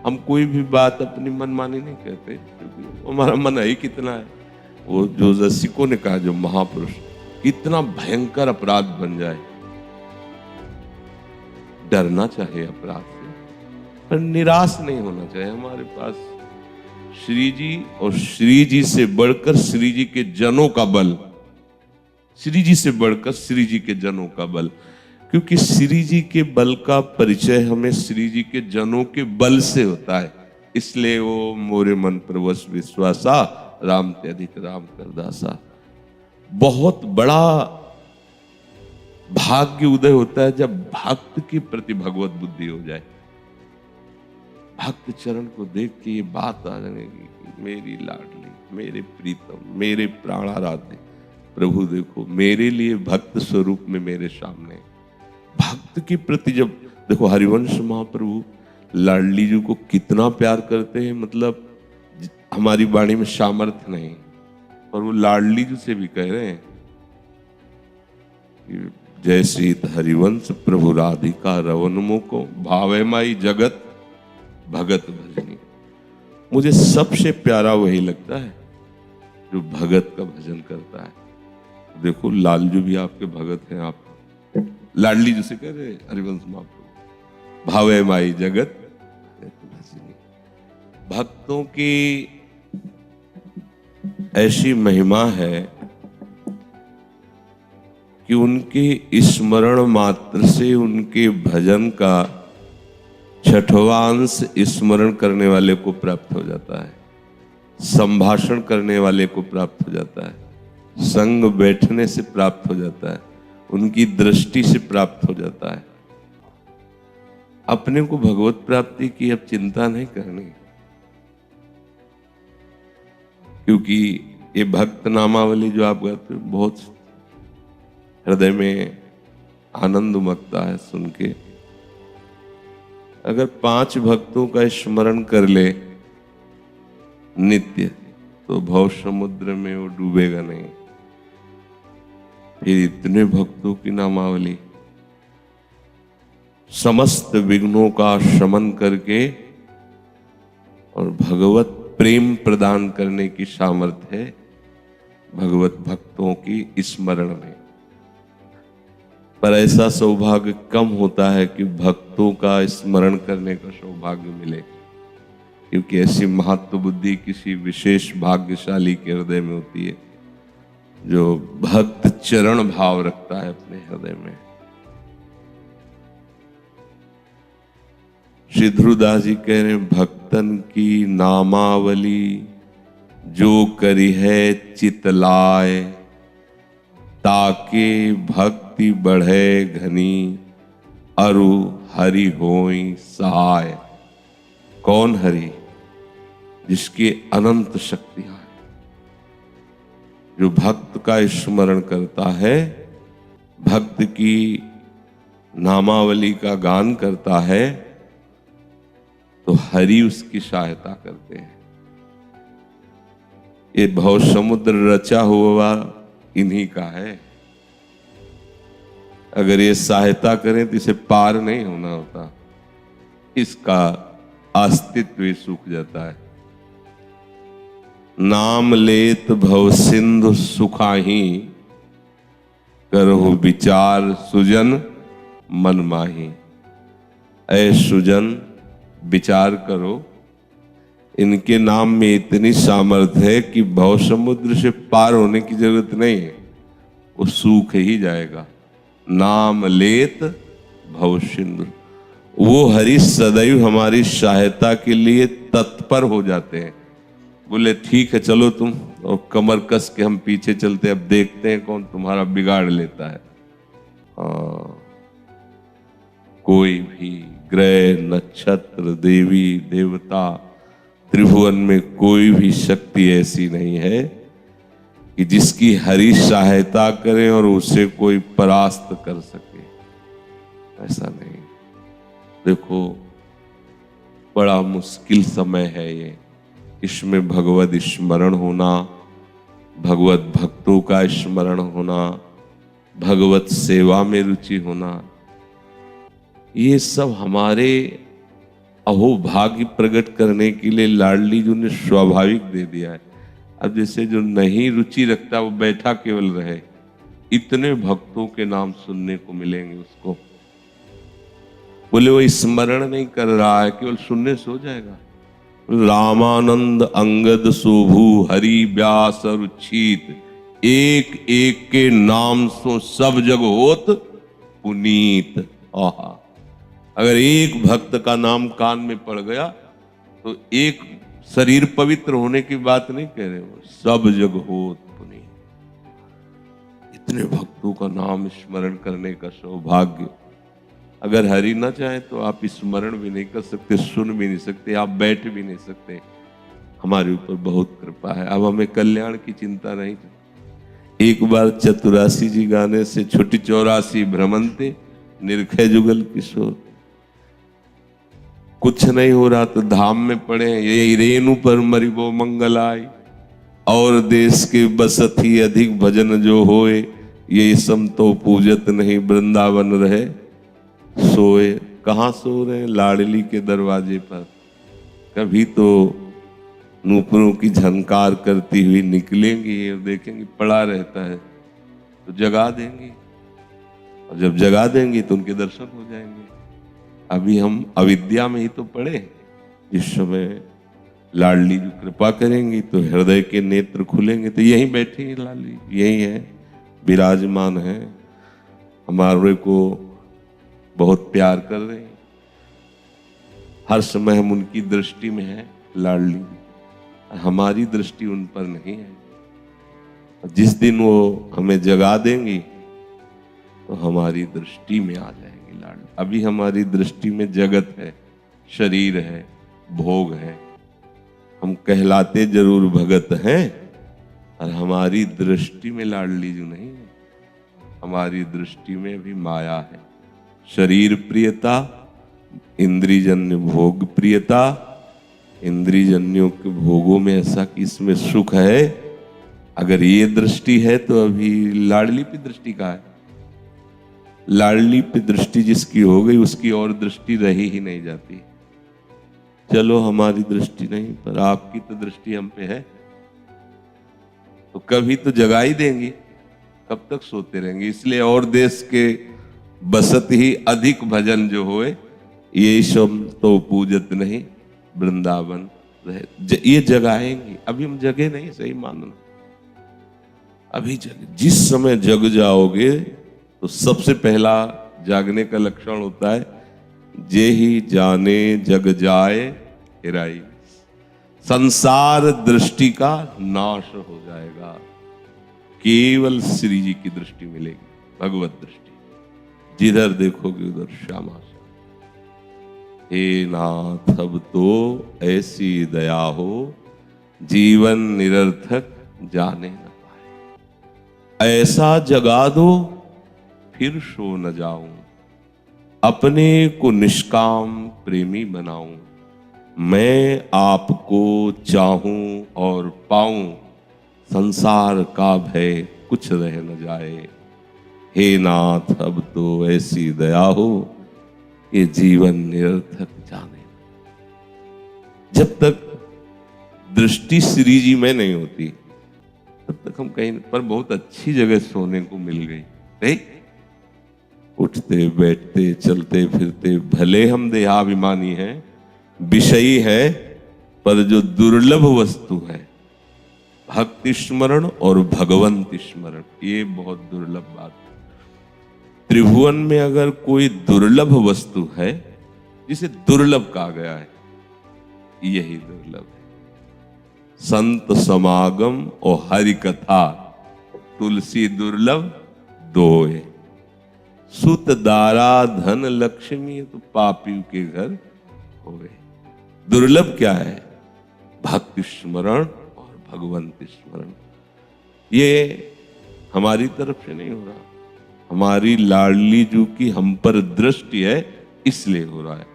हम कोई भी बात अपनी मनमानी नहीं कहते, क्योंकि हमारा मन है ही कितना है। वो जो रसिकों ने कहा, जो महापुरुष, कितना भयंकर अपराध बन जाए, डरना चाहिए अपराध से, पर निराश नहीं होना चाहिए। हमारे पास श्री जी और श्री जी से बढ़कर श्री जी के जनों का बल, श्री जी से बढ़कर श्री जी के जनों का बल, क्योंकि श्री जी के बल का परिचय हमें श्री जी के जनों के बल से होता है। इसलिए वो मोरे मन प्रवश विश्वासा, राम ते अधिक राम कर दासा। बहुत बड़ा भाग्य उदय होता है जब भक्त के प्रति भगवत बुद्धि हो जाए। भक्त चरण को देख के ये बात आ जाएगी कि मेरी लाडली, मेरे प्रीतम, मेरे प्राणाराध्य प्रभु देखो मेरे लिए भक्त स्वरूप में मेरे सामने। भक्त के प्रति जब देखो, हरिवंश महाप्रभु लाडली जी को कितना प्यार करते हैं, मतलब हमारी वाणी में सामर्थ्य नहीं, और वो लाडली जी से भी कह रहे हैं कि जय श्री हरिवंश प्रभु राधिका रवनमो को भावे माई जगत भगत भजनी। मुझे सबसे प्यारा वही लगता है जो भगत का भजन करता है। देखो लालजू भी आपके भगत हैं, आप लाडली जी से कह रहे हरिवंश महाप्रभु भावे माई जगत भजनी। भक्तों की ऐसी महिमा है कि उनके स्मरण मात्र से उनके भजन का छठवां अंश स्मरण करने वाले को प्राप्त हो जाता है, संभाषण करने वाले को प्राप्त हो जाता है, संग बैठने से प्राप्त हो जाता है, उनकी दृष्टि से प्राप्त हो जाता है। अपने को भगवत प्राप्ति की अब चिंता नहीं करनी, क्योंकि ये भक्त नामावली जो आप गाते हो बहुत हृदय में आनंद उमगता है सुन के। अगर 5 भक्तों का स्मरण कर ले नित्य, तो भव समुद्र में वो डूबेगा नहीं। फिर इतने भक्तों की नामावली समस्त विघ्नों का शमन करके और भगवत प्रेम प्रदान करने की सामर्थ्य है भगवत भक्तों की स्मरण में। पर ऐसा सौभाग्य कम होता है कि भक्तों का स्मरण करने का सौभाग्य मिले, क्योंकि ऐसी महत्व बुद्धि किसी विशेष भाग्यशाली के हृदय में होती है जो भक्त चरण भाव रखता है अपने हृदय में। श्री ध्रुवदास जी कह रहे हैं, भक्तन की नामावली जो करी है चितलाय, ताके भक्ति बढ़े घनी, अरु हरि होई सहाय। कौन हरि? जिसकी अनंत शक्तियां हैं। जो भक्त का स्मरण करता है, भक्त की नामावली का गान करता है, तो हरि उसकी सहायता करते हैं। ये भव समुद्र रचा हुआ इन्हीं का है। अगर ये सहायता करें तो इसे पार नहीं होना होता, इसका अस्तित्व ही सूख जाता है। नाम लेत भव सिंधु सुखाही, करहु विचार सुजन मन माही। ऐ सुजन विचार करो, इनके नाम में इतनी सामर्थ्य है कि भव समुद्र से पार होने की जरूरत नहीं है, वो सूख ही जाएगा। नाम लेत भव सिंधु, वो हरि सदैव हमारी सहायता के लिए तत्पर हो जाते हैं। बोले ठीक है चलो तुम, और कमर कस के हम पीछे चलते, अब देखते हैं कौन तुम्हारा बिगाड़ लेता है। कोई भी ग्रह नक्षत्र देवी देवता त्रिभुवन में कोई भी शक्ति ऐसी नहीं है कि जिसकी हरि सहायता करे और उसे कोई परास्त कर सके। ऐसा नहीं। देखो बड़ा मुश्किल समय है ये, इसमें भगवत स्मरण होना, भगवत भक्तों का स्मरण होना, भगवत सेवा में रुचि होना, ये सब हमारे अहो भाग्य प्रकट करने के लिए लाडली जी ने स्वाभाविक दे दिया है। अब जैसे जो नहीं रुचि रखता वो बैठा केवल रहे, इतने भक्तों के नाम सुनने को मिलेंगे उसको। बोले वो स्मरण नहीं कर रहा है, केवल सुनने से हो जाएगा। रामानंद अंगद शोभु हरि व्यास रुचित, एक एक के नाम सो सब जग होत पुनीत। आहा, अगर एक भक्त का नाम कान में पड़ गया तो एक शरीर पवित्र होने की बात नहीं कह रहे, वो सब जग होत पुनीत। इतने भक्तों का नाम स्मरण करने का सौभाग्य, अगर हरि ना चाहे तो आप स्मरण भी नहीं कर सकते, सुन भी नहीं सकते, आप बैठ भी नहीं सकते। हमारे ऊपर बहुत कृपा है। अब हमें कल्याण की चिंता नहीं। एक बार चतुरासी जी गाने से छुट्टी 84 भ्रमंते निरखे जुगल किशोर, कुछ नहीं हो रहा तो धाम में पड़े, ये रेणु पर मरिबो मंगल आई, और देश के बसत ही अधिक भजन जो होए, ये सम तो पूजत नहीं वृंदावन रहे सोए। कहाँ सो रहे हैं? लाडली के दरवाजे पर। कभी तो नूपुरों की झनकार करती हुई निकलेंगी और देखेंगी पड़ा रहता है तो जगा देंगी, और जब जगा देंगी तो उनके दर्शन हो जाएंगे। अभी हम अविद्या में ही तो पड़े। जिस समय लाडली जो कृपा करेंगी तो हृदय के नेत्र खुलेंगे, तो यहीं बैठी है लाडली, यही है, विराजमान है, हमारे को बहुत प्यार कर रहे हैं। हर समय हम उनकी दृष्टि में है लाडली, हमारी दृष्टि उन पर नहीं है। जिस दिन वो हमें जगा देंगी तो हमारी दृष्टि में आ जाएंगी लाडली। अभी हमारी दृष्टि में जगत है, शरीर है, भोग है, हम कहलाते जरूर भगत हैं, और हमारी दृष्टि में लाडली जो नहीं है। हमारी दृष्टि में भी माया है, शरीर प्रियता, इंद्रियजन्य भोग प्रियता। इंद्रियजन्यों के भोगों में ऐसा कि इसमें सुख है, अगर ये दृष्टि है तो अभी लाडली पे दृष्टि का है। लाडली पे दृष्टि जिसकी हो गई उसकी और दृष्टि रही ही नहीं जाती। चलो हमारी दृष्टि नहीं, पर आपकी तो दृष्टि हम पे है, तो कभी तो जगा ही देंगी, कब तक सोते रहेंगे। इसलिए और देश के बसत ही अधिक भजन जो होए, ये सम तो पूजत नहीं वृंदावन रहे। ये जगाएंगे, अभी हम जगे नहीं, सही मानना। अभी जगे, जिस समय जग जाओगे तो सबसे पहला जागने का लक्षण होता है, जे ही जाने जग जाए हिराई, संसार दृष्टि का नाश हो जाएगा। केवल श्री जी की दृष्टि मिलेगी, भगवत दृष्टि। जिधर देखोगे उधर श्यामा। हे नाथ अब तो ऐसी दया हो, जीवन निरर्थक जाने न पाए। ऐसा जगा दो फिर सो न जाऊं, अपने को निष्काम प्रेमी बनाऊं। मैं आपको चाहूं और पाऊं, संसार का भय कुछ रह न जाए। हे नाथ अब तो ऐसी दया हो, ये जीवन निरर्थक जाने। जब तक दृष्टि श्री जी में नहीं होती तब तक हम कहीं पर बहुत अच्छी जगह सोने को मिल गई, नहीं? उठते बैठते चलते फिरते, भले हम देहाभिमानी हैं, विषयी है, पर जो दुर्लभ वस्तु है भक्ति स्मरण और भगवंत स्मरण, ये बहुत दुर्लभ बात है। त्रिभुवन में अगर कोई दुर्लभ वस्तु है जिसे दुर्लभ कहा गया है, यही दुर्लभ है। संत समागम और हरि कथा, तुलसी दुर्लभ दोए। सुत दारा धन लक्ष्मी तो पापी के घर होए। दुर्लभ क्या है? भक्ति स्मरण और भगवंत स्मरण। ये हमारी तरफ से नहीं हो रहा, हमारी लाडली जू की हम पर दृष्टि है इसलिए हो रहा है।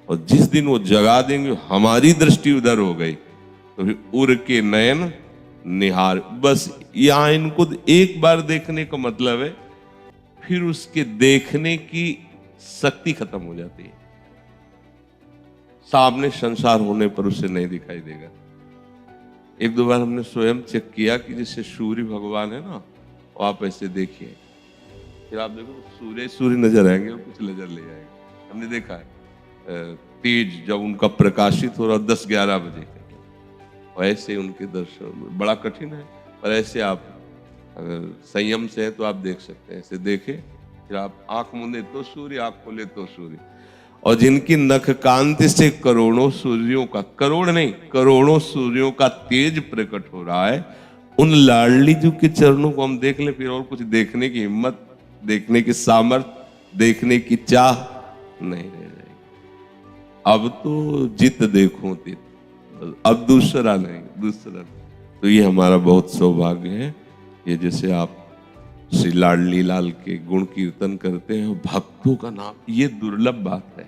और जिस दिन वो जगा देंगे, हमारी दृष्टि उधर हो गई, तो फिर उर के नयन निहार। बस यहां इनको एक बार देखने का मतलब है, फिर उसके देखने की शक्ति खत्म हो जाती है। सामने संसार होने पर उसे नहीं दिखाई देगा। एक दो बार हमने स्वयं चेक किया कि जैसे सूर्य भगवान है ना, वो आप ऐसे देखिए, फिर आप देखो सूर्य नजर आएंगे और कुछ नजर ले जाएंगे। हमने देखा है तेज जब उनका प्रकाशित हो रहा 10-11 बजे, वैसे उनके दर्शन बड़ा कठिन है, पर ऐसे आप अगर संयम से है तो आप देख सकते हैं। ऐसे देखे, फिर आप आंख मूंदे तो सूर्य, आंख खोले तो सूर्य। और जिनकी नख कांति से करोड़ों सूर्यों का, करोड़ नहीं करोड़ों सूर्यों का तेज प्रकट हो रहा है, उन लाडली जी के चरणों को हम देख लें, फिर और कुछ देखने की हिम्मत, देखने की सामर्थ, देखने की चाह नहीं रह जाएगी। अब तो जित देखो तित, अब दूसरा नहीं, दूसरा। तो ये हमारा बहुत सौभाग्य है। ये जैसे आप श्री लाडली लाल के गुण कीर्तन करते हैं, भक्तों का नाम, ये दुर्लभ बात है।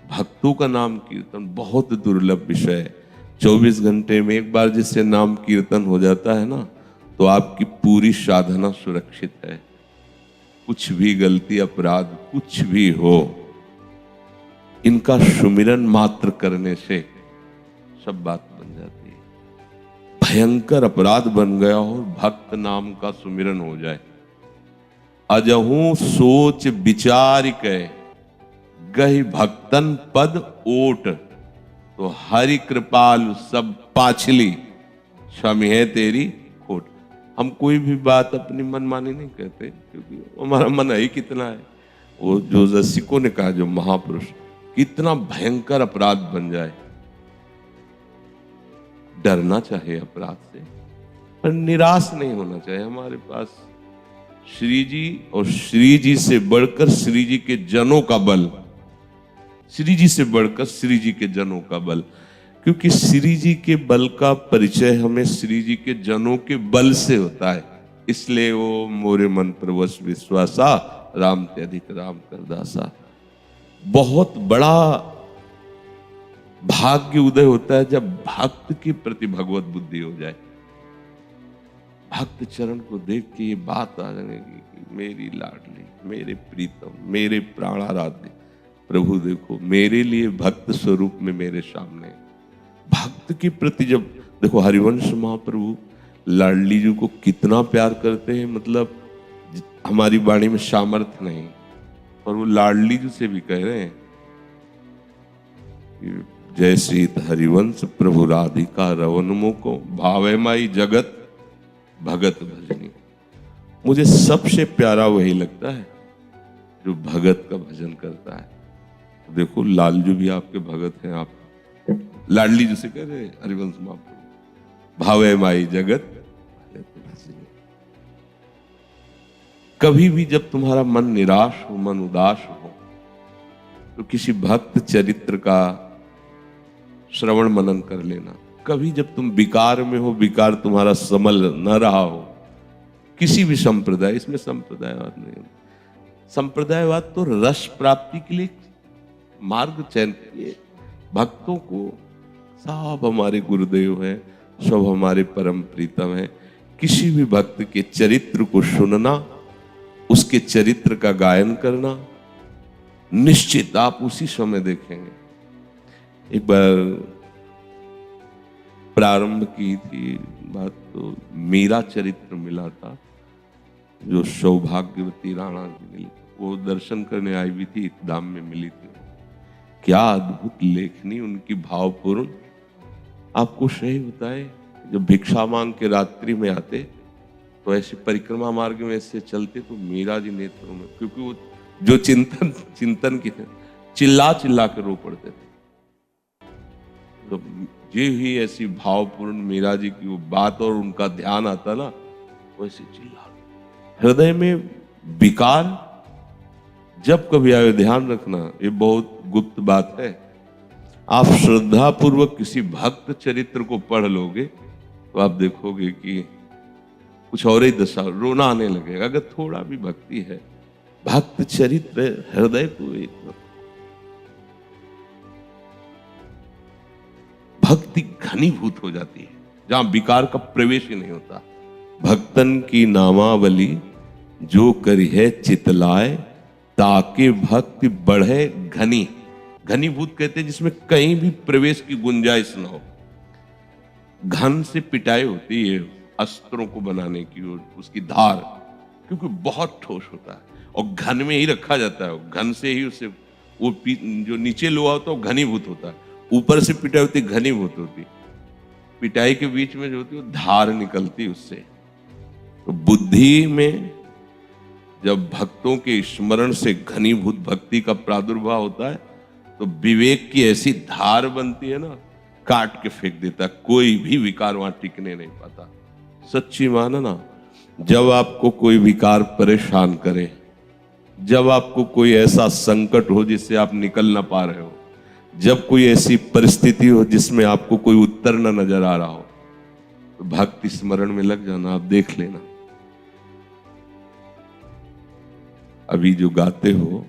भक्तों का नाम कीर्तन बहुत दुर्लभ विषय है। 24 घंटे में एक बार जिससे नाम कीर्तन हो जाता है ना, तो आपकी पूरी साधना सुरक्षित है। कुछ भी गलती अपराध कुछ भी हो, इनका सुमिरन मात्र करने से सब बात बन जाती है। भयंकर अपराध बन गया और भक्त नाम का सुमिरन हो जाए। अजहू सोच विचार के गहि भक्तन पद ओट, तो हरि कृपाल सब पाछली क्षमी है तेरी खोट। हम कोई भी बात अपनी मनमानी नहीं कहते, क्योंकि हमारा मन ही कितना है। वो जो रसिकों ने कहा, जो महापुरुष, कितना भयंकर अपराध बन जाए। डरना चाहिए अपराध से, पर निराश नहीं होना चाहिए। हमारे पास श्री जी और श्री जी से बढ़कर श्री जी के जनों का बल, श्री जी से बढ़कर श्री जी के जनों का बल, क्योंकि श्री जी के बल का परिचय हमें श्री जी के जनों के बल से होता है। इसलिए वो मोरे मन पर वश विश्वासा, राम ते अधिक राम कर दासा। बहुत बड़ा भाग्य उदय होता है जब भक्त के प्रति भगवत बुद्धि हो जाए। भक्त चरण को देख के ये बात आ जाएगी कि मेरी लाडली, मेरे प्रीतम, मेरे प्राणाराध्य प्रभु देखो मेरे लिए भक्त स्वरूप में मेरे सामने। भक्त के प्रति जब देखो, हरिवंश महाप्रभु लाडली जी को कितना प्यार करते हैं, मतलब हमारी वाणी में सामर्थ्य नहीं, और वो लाडली जी से भी कह रहे हैं, जय श्री हरिवंश प्रभु राधिका रवनमो को भावे माई जगत भगत भजनी। मुझे सबसे प्यारा वही लगता है जो भगत का भजन करता है। देखो लालजू भी आपके भगत हैं, आप लाडली जी से कह रहे हैं हरिवंश महाप्रभु भावे माई जगत भगत भजनी। कभी भी जब तुम्हारा मन निराश हो, मन उदास हो, तो किसी भक्त चरित्र का श्रवण मनन कर लेना। कभी जब तुम विकार में हो, विकार तुम्हारा संभल न रहा हो, किसी भी संप्रदाय, इसमें संप्रदायवाद नहीं है, संप्रदायवाद तो रस प्राप्ति के लिए मार्ग चयन के लिए। भक्तों को सब हमारे गुरुदेव हैं, सब हमारे परम प्रीतम हैं। किसी भी भक्त के चरित्र को सुनना, उसके चरित्र का गायन करना, निश्चित आप उसी समय देखेंगे। एक बार प्रारंभ की थी बात, तो मीरा चरित्र मिला था, जो सौभाग्यवती राणा जी मिली, वो दर्शन करने आई हुई थी, धाम में मिली थी। क्या अद्भुत लेखनी उनकी, भावपूर्ण। आपको सही बताए, जब भिक्षा मांग के रात्रि में आते तो ऐसे परिक्रमा मार्ग में ऐसे चलते, तो मीरा जी नेत्रों में, क्योंकि वो जो चिंतन की थे, चिल्ला चिल्ला के रो पड़ते थे। तो ये ही ऐसी भावपूर्ण मीरा जी की वो बात और उनका ध्यान आता ना, वैसे चिल्ला। हृदय में विकार जब कभी आए, ध्यान रखना, ये बहुत गुप्त बात है। आप श्रद्धा पूर्वक किसी भक्त चरित्र को पढ़ लोगे तो आप देखोगे कि कुछ और ही दशा, रोना आने लगेगा। अगर थोड़ा भी भक्ति है, भक्त चरित्र हृदय को एक भक्ति घनीभूत हो जाती है, जहां विकार का प्रवेश ही नहीं होता। भक्तन की नामावली जो करी है चितलाए, ताके भक्ति बढ़े घनी। घनीभूत कहते हैं जिसमें कहीं भी प्रवेश की गुंजाइश ना हो। घन से पिटाई होती है अस्त्रों को बनाने की, और उसकी धार, क्योंकि बहुत ठोस होता है और घन में ही रखा जाता है। घन से ही उससे वो जो नीचे लोहा होता है वो घनीभूत होता है, ऊपर से पिटाई होती है घनीभूत होती। पिटाई के बीच में जो होती है वो धार निकलती उससे। तो बुद्धि में जब भक्तों के स्मरण से घनीभूत भक्ति का प्रादुर्भाव होता है तो विवेक की ऐसी धार बनती है ना, काट के फेंक देता है, कोई भी विकार वहां टिकने नहीं पाता। सच्ची मानना, जब आपको कोई विकार परेशान करे, जब आपको कोई ऐसा संकट हो जिससे आप निकल ना पा रहे हो, जब कोई ऐसी परिस्थिति हो जिसमें आपको कोई उत्तर ना नजर आ रहा हो, तो भक्ति स्मरण में लग जाना। आप देख लेना, अभी जो गाते हो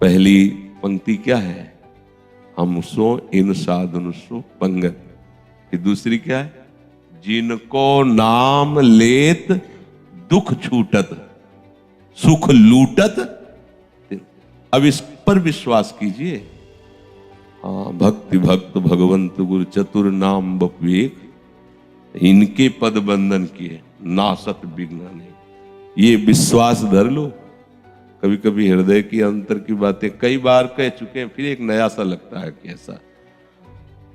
पहली पंक्ति क्या है? हम सो इन साधन सो पंगत। कि दूसरी क्या है? जिनको नाम लेत दुख छूटत सुख लूटत। अब इस पर विश्वास कीजिए। हाँ, भक्ति भक्त भगवंत गुरु चतुर नाम बपवेक, इनके पद बंधन किए नासत विघ्न नहीं। ये विश्वास धर लो। कभी कभी हृदय की अंतर की बातें कई बार कह चुके हैं, फिर एक नया सा लगता है कि ऐसा।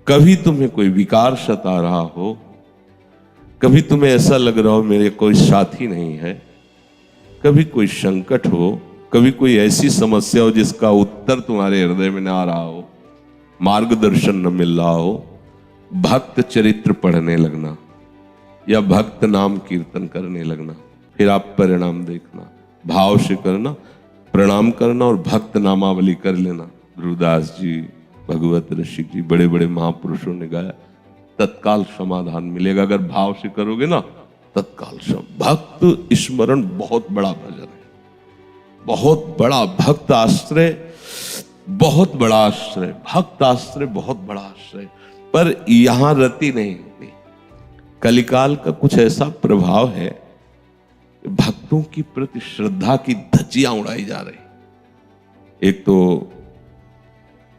कभी तुम्हें कोई विकार सता रहा हो, कभी तुम्हें ऐसा लग रहा हो मेरे कोई साथी नहीं है, कभी कोई संकट हो, कभी कोई ऐसी समस्या हो जिसका उत्तर तुम्हारे हृदय में ना आ रहा हो, मार्गदर्शन न मिल रहा हो, भक्त चरित्र पढ़ने लगना या भक्त नाम कीर्तन करने लगना, फिर आप परिणाम देखना। भाव से करना, प्रणाम करना और भक्त नामावली कर लेना। गुरुदास जी, भगवत ऋषिक जी, बड़े बड़े महापुरुषों ने गाया, तत्काल समाधान मिलेगा। अगर भाव से करोगे ना, तत्काल भक्त स्मरण बहुत बड़ा भजन है, बहुत बड़ा भक्त आश्रय, बहुत बड़ा आश्रय, भक्त आश्रय बहुत बड़ा आश्रय। पर यहां रति नहीं होती। कलिकाल का कुछ ऐसा प्रभाव है, भक्तों की प्रति श्रद्धा की धज्जियां उड़ाई जा रही। एक तो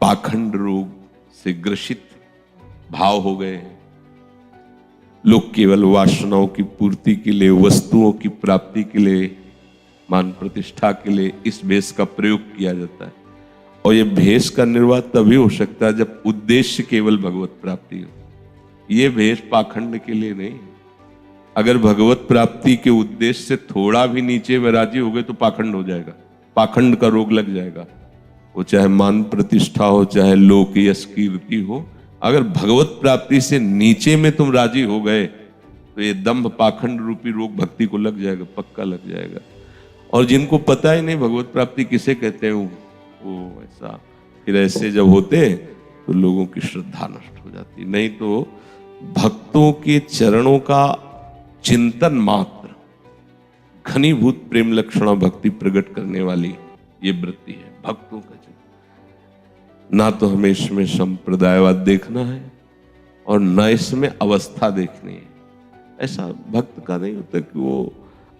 पाखंड रोग से ग्रसित भाव हो गए हैं। लोग केवल वासनाओं की पूर्ति के लिए, वस्तुओं की प्राप्ति के लिए, मान प्रतिष्ठा के लिए इस भेष का प्रयोग किया जाता है। और यह भेष का निर्वाह तभी हो सकता है जब उद्देश्य केवल भगवत प्राप्ति हो। यह भेष पाखंड के लिए नहीं। अगर भगवत प्राप्ति के उद्देश्य से थोड़ा भी नीचे में राजी हो गए तो पाखंड हो जाएगा, पाखंड का रोग लग जाएगा। वो चाहे मान प्रतिष्ठा हो, चाहे लोक यश कीर्ति हो, अगर भगवत प्राप्ति से नीचे में तुम राजी हो गए तो ये दंभ पाखंड रूपी रोग भक्ति को लग जाएगा, पक्का लग जाएगा। और जिनको पता ही नहीं भगवत प्राप्ति किसे कहते हैं, वो ऐसा फिर ऐसे जब होते तो लोगों की श्रद्धा नष्ट हो जाती। नहीं तो भक्तों के चरणों का चिंतन मात्र, घनीभूत प्रेम लक्षणा भक्ति प्रकट करने वाली ये वृत्ति है भक्तों का चिंतन। ना तो हमें इसमें संप्रदायवाद देखना है और न इसमें अवस्था देखनी है। ऐसा भक्त का नहीं होता कि वो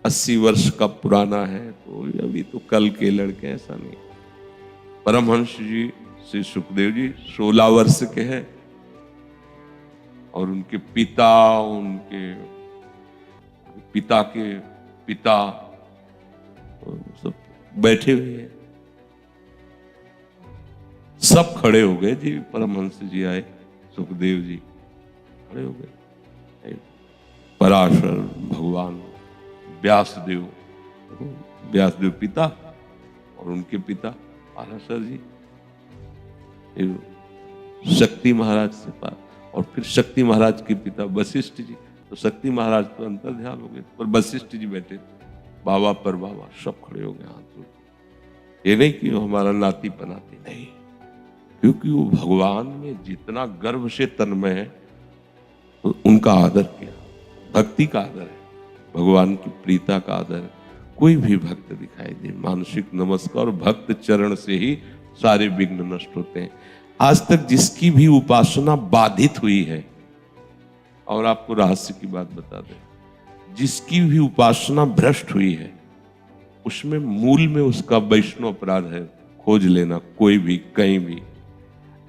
80 वर्ष का पुराना है तो अभी तो कल के लड़के, ऐसा नहीं। परमहंस जी श्री सुखदेव जी 16 वर्ष के हैं और उनके पिता, उनके पिता के पिता सब बैठे हुए हैं। सब खड़े हो गए जी। परमहंस जी आए, सुखदेव जी खड़े हो गए। पराशर भगवान, व्यासदेव, व्यासदेव पिता और उनके पिता पराशर जी, शक्ति महाराज से पास, और फिर शक्ति महाराज के पिता वशिष्ठ जी। तो शक्ति महाराज तो अंतर ध्यान हो गए, पर वशिष्ठ जी बैठे, बाबा पर बाबा सब खड़े हो गए हाथ जोड़। ये नहीं कि वो हमारा नाती पनाती, नहीं, क्योंकि वो भगवान में जितना गर्व से तन्मय है तो उनका आदर किया। भक्ति का आदर है, भगवान की प्रीता का आदर है। कोई भी भक्त दिखाई दे, मानसिक नमस्कार, भक्त चरण से ही सारे विघ्न नष्ट होते हैं। आज तक जिसकी भी उपासना बाधित हुई है, और आपको रहस्य की बात बता दें, जिसकी भी उपासना भ्रष्ट हुई है, उसमें मूल में उसका वैष्णव अपराध है, खोज लेना, कोई भी कहीं भी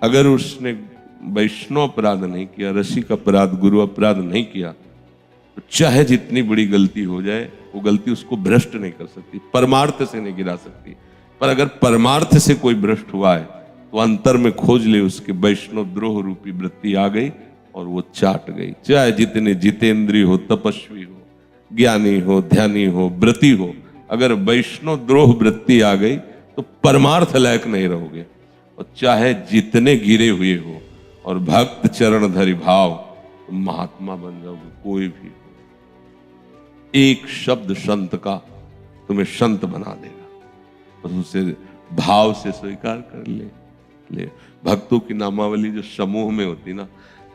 अगर उसने वैष्णव अपराध नहीं किया, रसिक अपराध, गुरु अपराध नहीं किया, तो चाहे जितनी बड़ी गलती हो जाए, वो गलती उसको भ्रष्ट नहीं कर सकती, परमार्थ से नहीं गिरा सकती। पर अगर परमार्थ से कोई भ्रष्ट हुआ है तो अंतर में खोज ले, उसके वैष्णव द्रोह रूपी वृत्ति आ गई और वो चाट गई। चाहे जितने जितेंद्री हो, तपस्वी हो, ज्ञानी हो, ध्यानी हो, व्रती हो, अगर वैष्णव द्रोह वृत्ति आ गई तो परमार्थ लायक नहीं रहोगे। और चाहे जितने गिरे हुए हो और भक्त चरण धरि भाव, तो महात्मा बन जाओगे, कोई भी हो। एक शब्द संत का तुम्हें संत बना देगा, बस उसे भाव से स्वीकार कर ले। भक्तों की नामावली जो समूह में होती ना,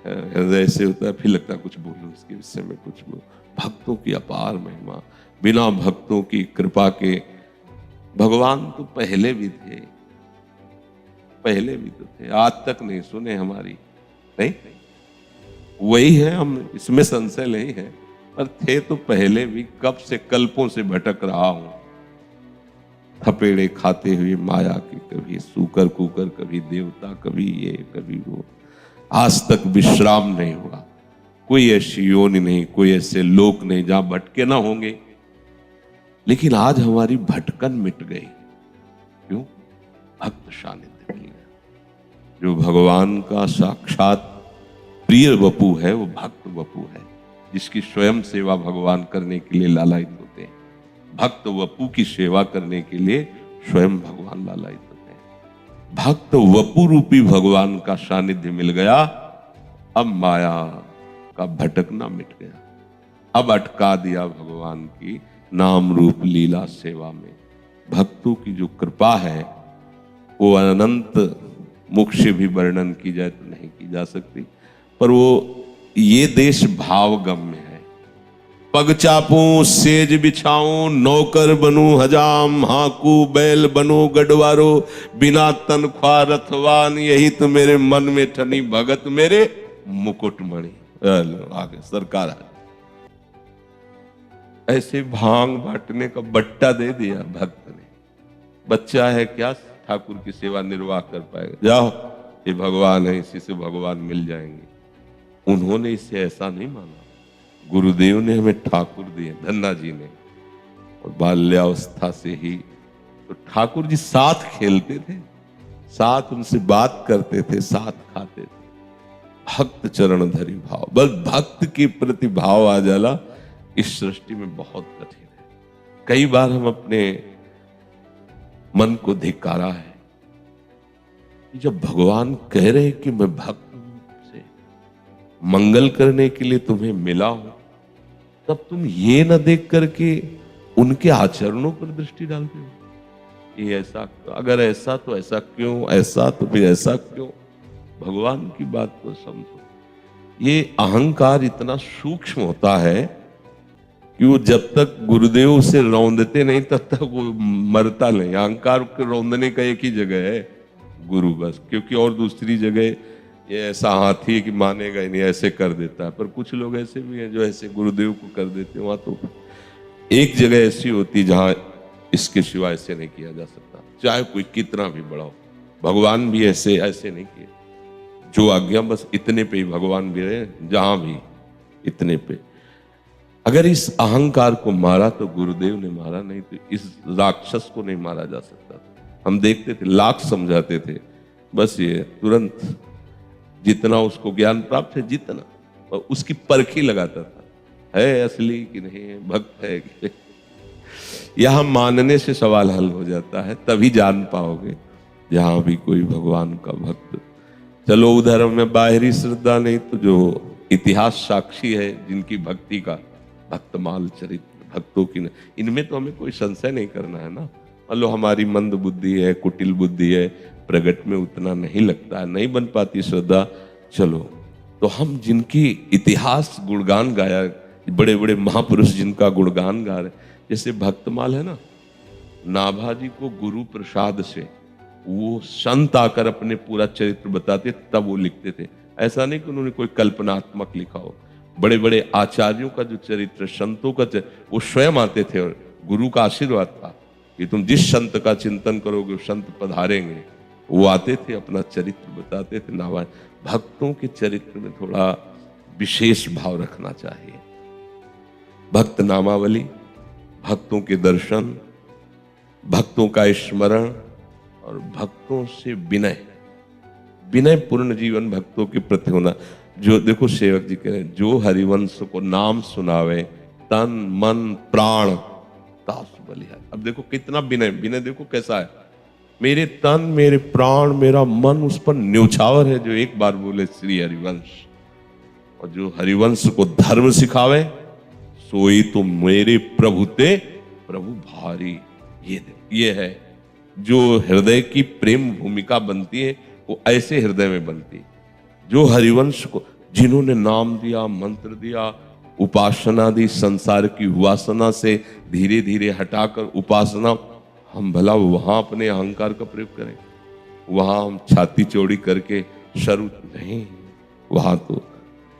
हृदय से होता है, फिर लगता है कुछ बोलो उसके विषय में, कुछ बोलो। भक्तों की अपार महिमा, बिना भक्तों की कृपा के भगवान तो पहले भी थे, पहले भी तो थे, आज तक नहीं सुने हमारी, नहीं वही है, हम इसमें संशय नहीं है, पर थे तो पहले भी, कब से कल्पों से भटक रहा हूं, थपेड़े खाते हुए माया के, कभी सूकर कुकर, कभी देवता, कभी ये कभी वो, आज तक विश्राम नहीं हुआ। कोई ऐसी योनि नहीं, कोई ऐसे लोक नहीं जहां भटके ना होंगे, लेकिन आज हमारी भटकन मिट गई। क्यों? भक्त सानिध्य मिल गया। जो भगवान का साक्षात प्रिय वपु है, वो भक्त वपु है, जिसकी स्वयं सेवा भगवान करने के लिए लालायित होते हैं। भक्त वपु की सेवा करने के लिए स्वयं भगवान लालायित होते हैं। भक्त वपु रूपी भगवान का सानिध्य मिल गया, अब माया का भटकना मिट गया। अब अटका दिया भगवान की नाम रूप लीला सेवा में। भक्तों की जो कृपा है वो अनंत मुख से भी वर्णन की जाए तो नहीं की जा सकती, पर वो ये देश भावगम्य है। पग चापूं सेज बिछाऊं, नौकर बनूं हजाम, हाकू बैल बनो गढ़वारो, बिना तनख्वाह रथवान, यही तो मेरे मन में ठनी भगत मेरे मुकुटमणि। आगे सरकार ऐसे भांग बांटने का बट्टा दे दिया भक्त ने। बच्चा है क्या ठाकुर की सेवा निर्वाह कर पाएगा? जाओ, ये भगवान है, इसी से भगवान मिल जाएंगे। उन्होंने इसे ऐसा नहीं माना। गुरुदेव ने हमें ठाकुर दिए, धन्ना जी ने, और बाल्यावस्था से ही तो ठाकुर जी साथ खेलते थे, साथ उनसे बात करते थे, साथ खाते थे। भक्त चरण धरि भाव, बस भक्त के प्रति भाव आ जाला, इस सृष्टि में बहुत कठिन है। कई बार हम अपने मन को धिक्कारा है कि जब भगवान कह रहे कि मैं भक्त से मंगल करने के लिए तुम्हें मिला हूं, तब तुम ये न देख करके उनके आचरणों पर दृष्टि डालते हो। ये ऐसा, अगर ऐसा तो ऐसा क्यों, ऐसा तो फिर ऐसा क्यों? भगवान की बात को समझो। ये अहंकार इतना सूक्ष्म होता है कि वो जब तक गुरुदेव उसे रौंदते नहीं तब तक वो मरता नहीं। अहंकार के रौंदने का एक ही जगह है, गुरु, बस। क्योंकि और दूसरी जगह ये ऐसा हाथी है कि मानेगा ही नहीं, ऐसे कर देता है। पर कुछ लोग ऐसे भी हैं जो ऐसे गुरुदेव को कर देते हैं। वहां तो एक जगह ऐसी होती जहां इसके सिवा ऐसे नहीं किया जा सकता, चाहे कोई कितना भी बड़ा हो। भगवान भी ऐसे नहीं किए। जो आज्ञा बस इतने पे ही भगवान भी रहे, जहां भी इतने पे। अगर इस अहंकार को मारा तो गुरुदेव ने मारा, नहीं तो इस राक्षस को नहीं मारा जा सकता। हम देखते थे, लाख समझाते थे, बस ये तुरंत जितना उसको ज्ञान प्राप्त है, जितना, और उसकी परखी लगाता था, है असली कि नहीं है, भक्त है कि नहीं। यहां मानने से सवाल हल हो जाता है, तभी जान पाओगे जहां भी कोई भगवान का भक्त। चलो उधर में बाहरी श्रद्धा नहीं, तो जो इतिहास साक्षी है जिनकी भक्ति का, भक्तमाल चरित्र भक्तों की, इनमें तो हमें कोई संशय नहीं करना है ना। मान लो हमारी मंद बुद्धि है, कुटिल बुद्धि है, प्रगट में उतना नहीं लगता है, नहीं बन पाती श्रद्धा। चलो, तो हम जिनकी इतिहास गुणगान गाया, बड़े बड़े महापुरुष जिनका गुणगान गा रहे, जैसे भक्तमाल है ना, नाभाजी को गुरु प्रसाद से वो संत आकर अपने पूरा चरित्र बताते, तब वो लिखते थे। ऐसा नहीं कि उन्होंने कोई कल्पनात्मक लिखा हो। बड़े बड़े आचार्यों का जो चरित्र, संतों का चरित्र, वो स्वयं आते थे और गुरु का आशीर्वाद था। कि तुम जिस संत का चिंतन करोगे संत पधारेंगे। वो आते थे, अपना चरित्र बताते थे। नारायण भक्तों के चरित्र में थोड़ा विशेष भाव रखना चाहिए। भक्त नामावली, भक्तों के दर्शन, भक्तों का स्मरण और भक्तों से विनय, विनय पूर्ण जीवन भक्तों के प्रति होना। जो देखो सेवक जी कह रहे हैं, जो हरिवंश को नाम सुनावे तन मन प्राण तासु बलिहारी। अब देखो कितना विनय, विनय देखो कैसा है, मेरे तन मेरे प्राण मेरा मन उस पर न्यौछावर है जो एक बार बोले श्री हरिवंश। और जो हरिवंश को धर्म सिखावे सोई तो मेरे प्रभु ते प्रभु भारी। ये है जो हृदय की प्रेम भूमिका बनती है, वो ऐसे हृदय में बनती है। जो हरिवंश को, जिन्होंने नाम दिया, मंत्र दिया, उपासना दी, संसार की वासना से धीरे धीरे हटाकर उपासना, हम भला वहां अपने अहंकार का प्रयोग करें, वहां हम छाती चौड़ी करके शरू नहीं। वहां तो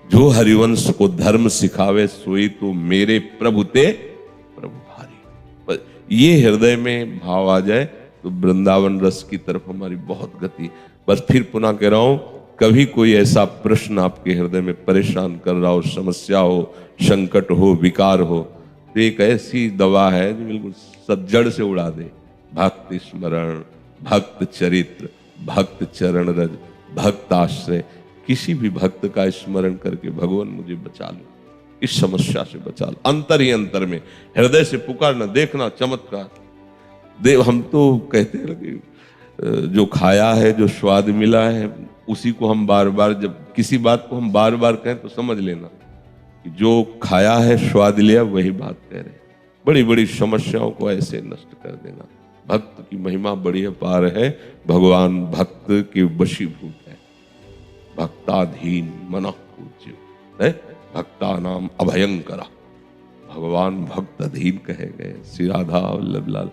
जो हरिवंश को धर्म सिखावे सोई तो मेरे प्रभु ते प्रभु भारी। ये हृदय में भाव आ जाए तो वृंदावन रस की तरफ हमारी बहुत गति। बस फिर पुनः कह रहा हूं, कभी कोई ऐसा प्रश्न आपके हृदय में परेशान कर रहा हो, समस्या हो, संकट हो, विकार हो, तो एक ऐसी दवा है जो बिल्कुल सब जड़ से उड़ा दे। भक्त स्मरण, भक्त चरित्र, भक्त चरण रज, भक्त आश्रय। किसी भी भक्त का स्मरण करके भगवान मुझे बचा लो, इस समस्या से बचा लो। अंतर ही अंतर में हृदय से पुकारना, देखना चमत्कार। देव हम तो कहते हैं कि जो खाया है, जो स्वाद मिला है, उसी को हम बार बार, जब किसी बात को हम बार बार कहें तो समझ लेना कि जो खाया है, स्वाद लिया, वही बात कह रहे। बड़ी बड़ी समस्याओं को ऐसे नष्ट कर देना। भक्त की महिमा बड़ी अपार है। भगवान भक्त के वशीभूत है। भक्ताधीन मनः पूज्य है, भक्ता नाम अभयंकरा। भगवान भक्त अधीन कहे गए। श्री राधा वल्लभ लाल।